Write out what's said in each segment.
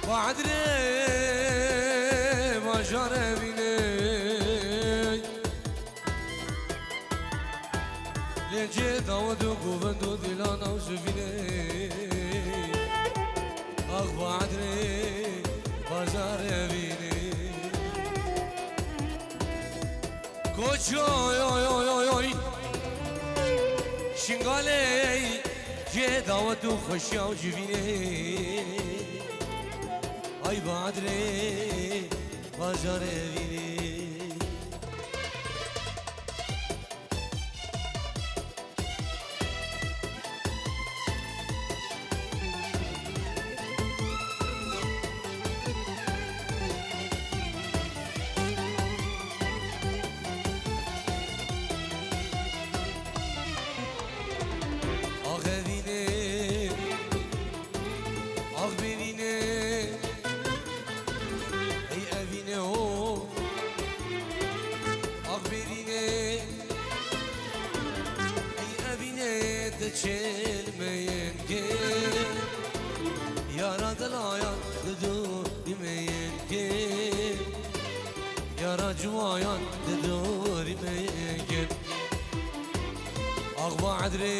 وعدري باجار بيني لجي داودو قوبندو دلانا وشفيني اخ وعدري باجار بيني كوچو يو يو يو يو شنغالي جي داودو خشيا وشفيني ay badre bajar evini ah evini ah bevini çelmeyen gel Yaradalayan demeyen gel Yaracıvayan demeyen gel Ağ badre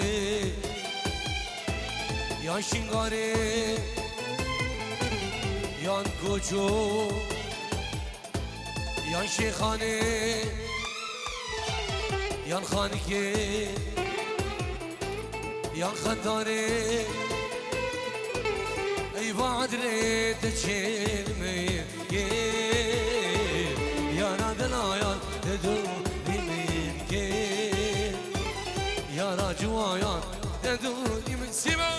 Yan şingare Yan koço Yan şeyhane Yan hanike يا خطري اي بعدري تشيلمي يا نادنا يا تدوري من كيل يا راجوا يا تدوري من سما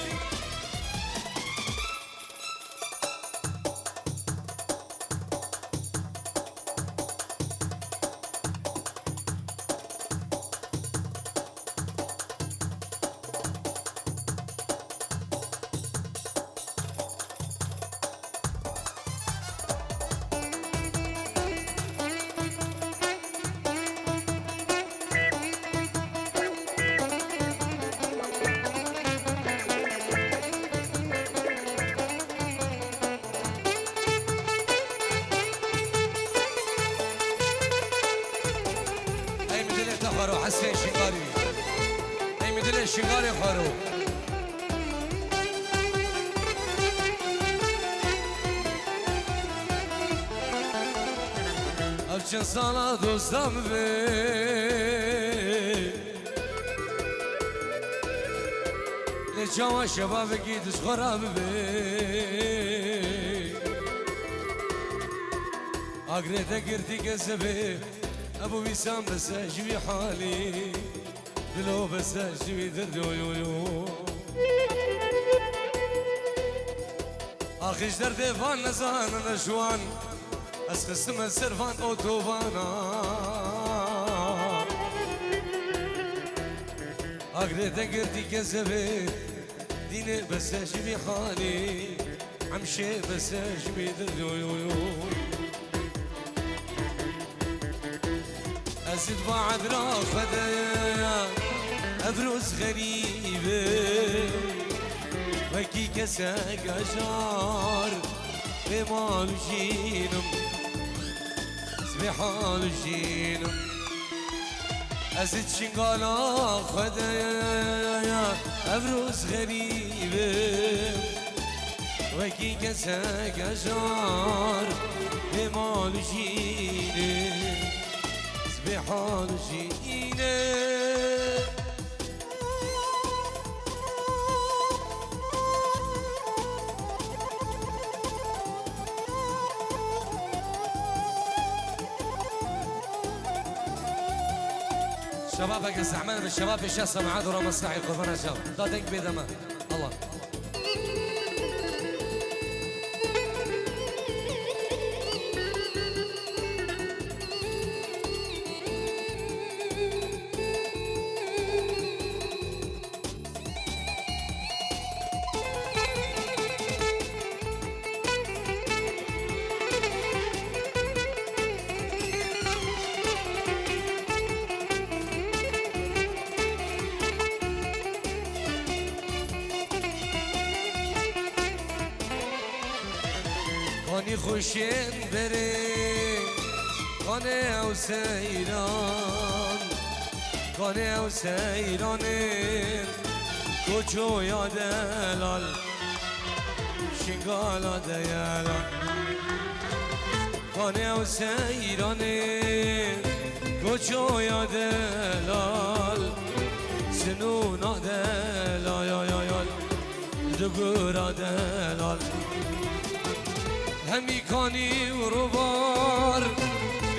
خارو حسين شنغاري اي مدلع شنغاري خارو افشن sana dostam be لجوا شباب اكيد خراب be اقريت قرتي كسبه ابو وسام بس اجمي حالي دلو بس اجمي دردو يو يو اخيش درد فان نزان نشوان اسخصم السرفان اوتوبانا اقريت قرتي كسبه ديني بس اجمي حالي عمشي بس اجمي دردو يو يو أزيد بعد رافضة أبرز غريبة وكي كساق أشار بمال جينم سبحال جينم أزيد شنقالا خدا أبرز غريبة وكي كساق أشار بمال جينم بحال جينا شبابك الزعمان بالشباب في شاسة معاد ورا مصلحي قربان الشباب لا تنك بيدما الله خوشين بري قانع وسيران قانع وسيران کوچو یادلال شنگالا دیالان قانع وسيران کوچو یادلال سنون آدلال یا یا یا دگور آدلال همی کانی و روبار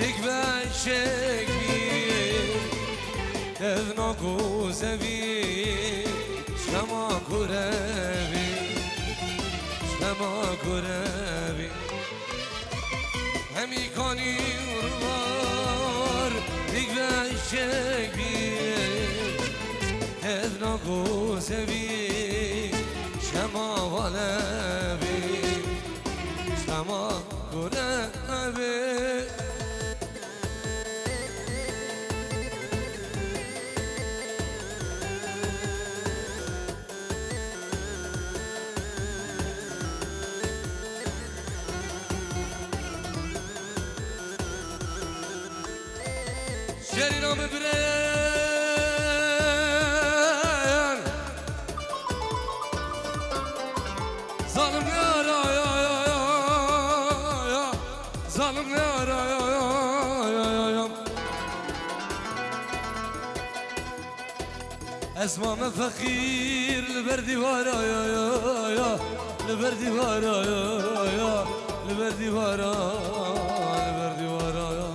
بیگ بشک بیر دفنا گوزوی شما کربی شما کربی همی کانی و روبار بیگ بشک بیر دفنا گوزوی شما والبی شما کربی شرینا ببرن ظالم یارا یا یا یا ظالم یارا یا یا یا اسمام فقیر لبر دیوارا یا یا یا لبر دیوارا یا یا لبر دیوارا لبر دیوارا یا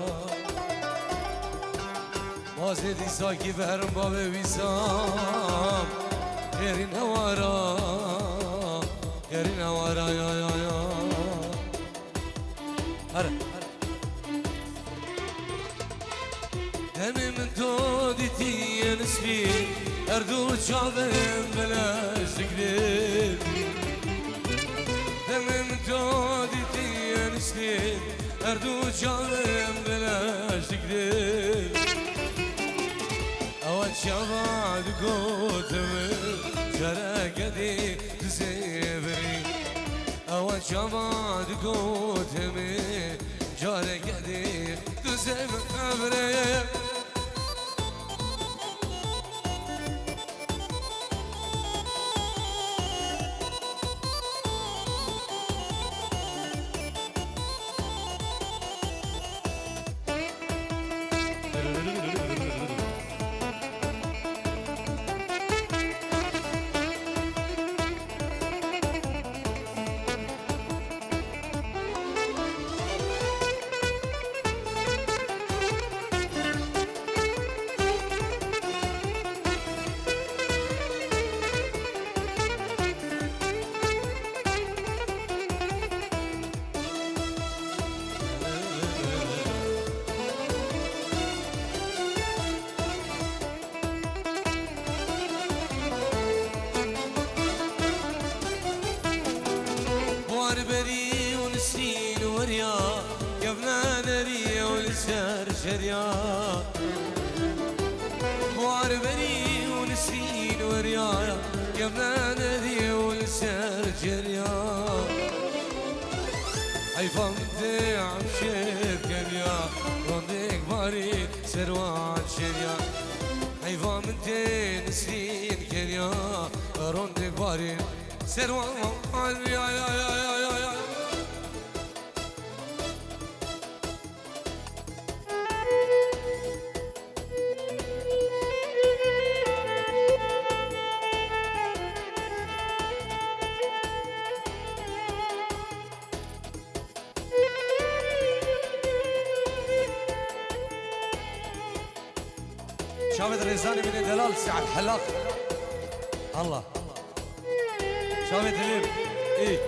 مازدی ساکی برم باب ویسام گرین هوارا گرین هوارا یا یا یا هره دمی من تو دیتی نسبی اردو چاوم بلاش تقدر دمی من تو دیتی نسبی اردو چاوم بلاش تقدر شباد قوتم شرقدي تسيبري أول شباد قوتم شرقدي تسيبري بري ونسين وريا قبنا نري ونسر شريا بري ونسين وريا قبنا نري ونسر شريا حيفا مدي عم شركنيا رونديك باري سروان شريا حيفا مدي نسين كنيا رونديك باري سروان يا يا يا يا يا يا شافت الرزاني من دلال سعد حلاق الله شافت اليم ايه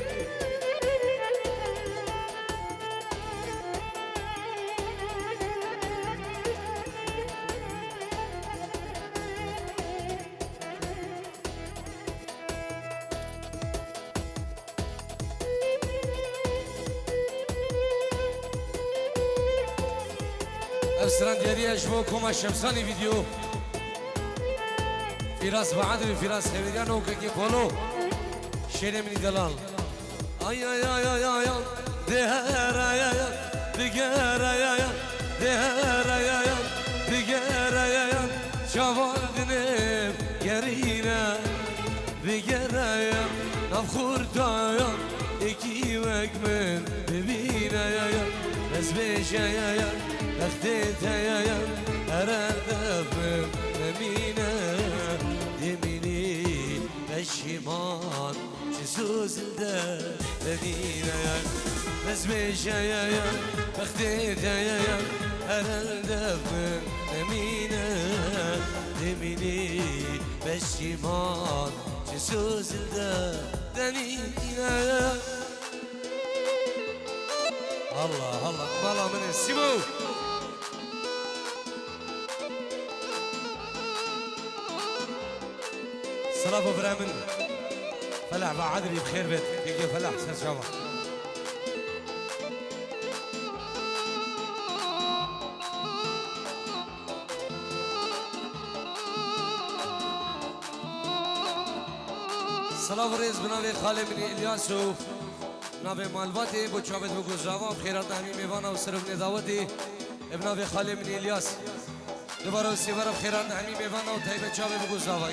افسران دياري اجبوكم الشمساني فيديو فراس بعدري فراس خيريان وكاكي بولو شيري من دلال اي اي اي اي اي دهرايا دگرايا دهرايا دگرايا شواندنم يرينا دگرايا نفخور تايا اكي وكمن ببينا يا بس بيشا يا اختيتا يا اردفن امينا دميني بشيمان شسوس الدنينا يا بس بيشا يا اختيتا يا اردفن امينا دميني بشيمان شسوس الدنينا يا الله الله مالا من السيمو صلاة برامن فلح بعدري بخير بيت كيف فلح سر شابا صلاة بريز بناوي خالي من إلياسو بناوي مالباتي بو چابت بو گزراوا بخيرات همي ميوانا و صرف نداوتي بناوي خالي من إلياس دوباره سيبارا بخيرات همي ميوانا و تايبت چابت بو گزراوا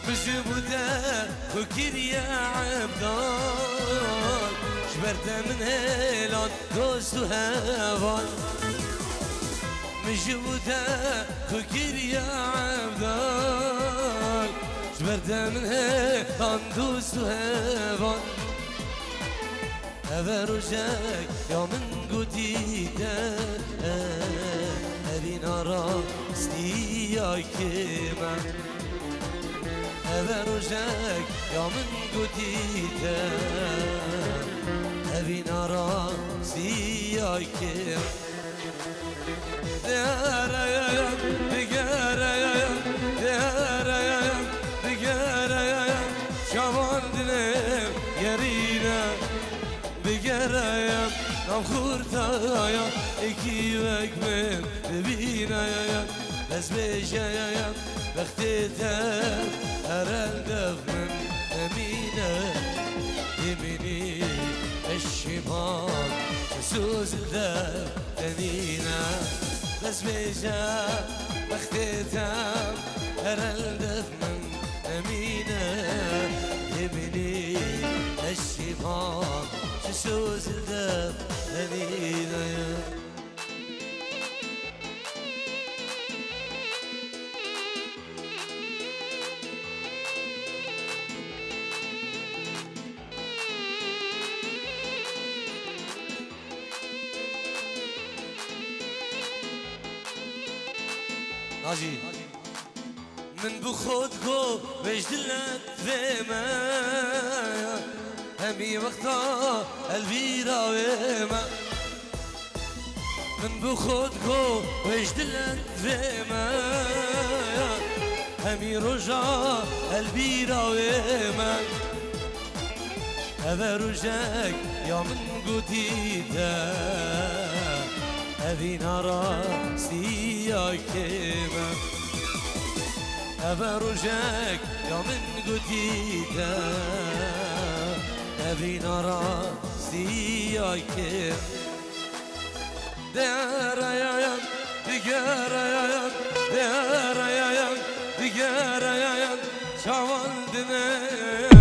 مجبوده فكر يا عبدال شبرت من هيلان دوست و هوان مجبوده فكر يا عبدال شبرت من هيلان دوست و هوان أفرجك يا من قديده أبين راستي يا كمان أفرجك يا من قديده أبين راستي يا كمان دهرايا دگرايا دهرايا دگرايا شواندنم يرينا دگرايا نخور تايا اكي وكمن ببينا يا بس بيشا يا بختيتا ارندف من امينة يميني الشمال سوز الدب تنينا بس بيجا بختيتا هرلدف من أمينة يبني الشمال شسوز الدب تنينا ناجي من بخودكو بجدلت فيما همي وقتا قلبي راويما من بخودكو بجدلت فيما همي رجع قلبي راويما هذا رجاك يا من قديده أبين راسي يا كمان أبرجك يا من قديده أبين راسي يا كمان دهرايا دگرايا دهرايا دگرايا شواندنم